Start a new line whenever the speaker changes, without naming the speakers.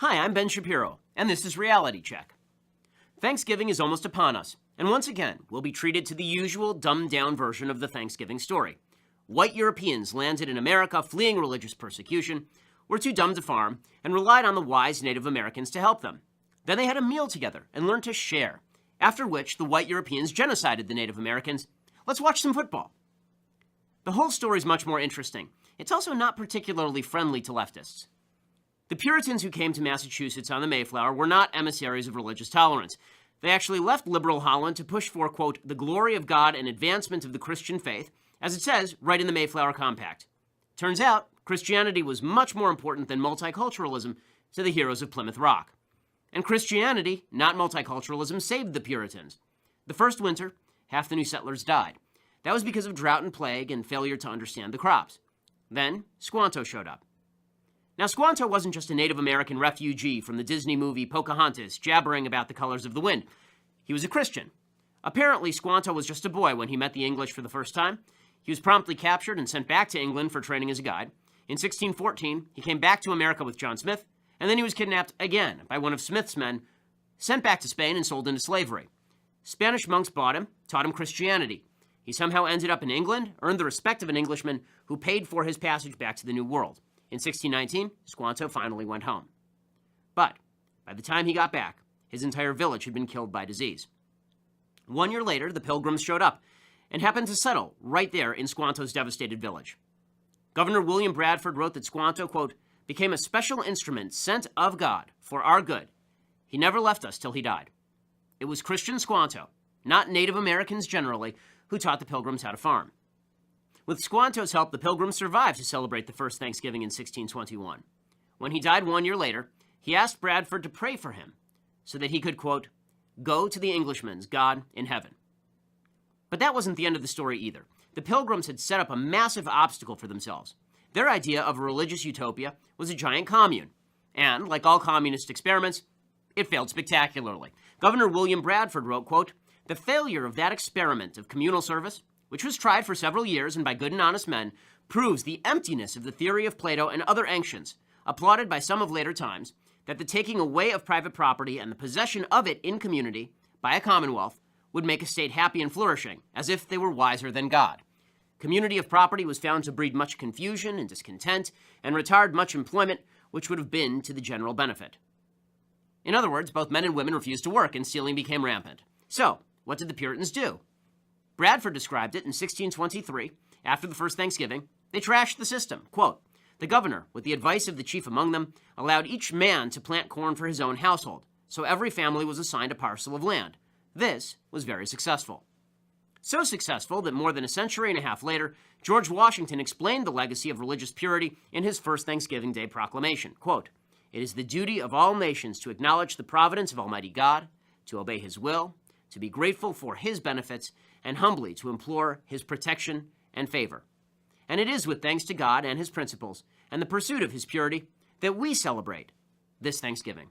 Hi, I'm Ben Shapiro, and this is Reality Check. Thanksgiving is almost upon us, and once again, we'll be treated to the usual dumbed-down version of the Thanksgiving story. White Europeans landed in America fleeing religious persecution, were too dumb to farm, and relied on the wise Native Americans to help them. Then they had a meal together and learned to share, after which the white Europeans genocided the Native Americans. Let's watch some football. The whole story is much more interesting. It's also not particularly friendly to leftists. The Puritans who came to Massachusetts on the Mayflower were not emissaries of religious tolerance. They actually left liberal Holland to push for, quote, the glory of God and advancement of the Christian faith, as it says right in the Mayflower Compact. Turns out, Christianity was much more important than multiculturalism to the heroes of Plymouth Rock. And Christianity, not multiculturalism, saved the Puritans. The first winter, half the new settlers died. That was because of drought and plague and failure to understand the crops. Then, Squanto showed up. Now, Squanto wasn't just a Native American refugee from the Disney movie Pocahontas jabbering about the colors of the wind. He was a Christian. Apparently, Squanto was just a boy when he met the English for the first time. He was promptly captured and sent back to England for training as a guide. In 1614, he came back to America with John Smith, and then he was kidnapped again by one of Smith's men, sent back to Spain and sold into slavery. Spanish monks bought him, taught him Christianity. He somehow ended up in England, earned the respect of an Englishman who paid for his passage back to the New World. In 1619, Squanto finally went home. But by the time he got back, his entire village had been killed by disease. 1 year later, the Pilgrims showed up and happened to settle right there in Squanto's devastated village. Governor William Bradford wrote that Squanto, quote, became a special instrument sent of God for our good. He never left us till he died. It was Christian Squanto, not Native Americans generally, who taught the Pilgrims how to farm. With Squanto's help, the Pilgrims survived to celebrate the first Thanksgiving in 1621. When he died 1 year later, he asked Bradford to pray for him so that he could, quote, go to the Englishman's God in heaven. But that wasn't the end of the story either. The Pilgrims had set up a massive obstacle for themselves. Their idea of a religious utopia was a giant commune. And, like all communist experiments, it failed spectacularly. Governor William Bradford wrote, quote, the failure of that experiment of communal service, which was tried for several years and by good and honest men, proves the emptiness of the theory of Plato and other ancients, applauded by some of later times, that the taking away of private property and the possession of it in community by a commonwealth would make a state happy and flourishing, as if they were wiser than God. Community of property was found to breed much confusion and discontent and retard much employment, which would have been to the general benefit. In other words, both men and women refused to work and stealing became rampant. So, what did the Puritans do? Bradford described it in 1623, after the first Thanksgiving. They trashed the system. Quote, the governor, with the advice of the chief among them, allowed each man to plant corn for his own household, so every family was assigned a parcel of land. This was very successful. So successful that more than a century and a half later, George Washington explained the legacy of religious purity in his first Thanksgiving Day proclamation. Quote, it is the duty of all nations to acknowledge the providence of Almighty God, to obey his will, to be grateful for his benefits, and humbly to implore his protection and favor. And it is with thanks to God and his principles and the pursuit of his purity that we celebrate this Thanksgiving.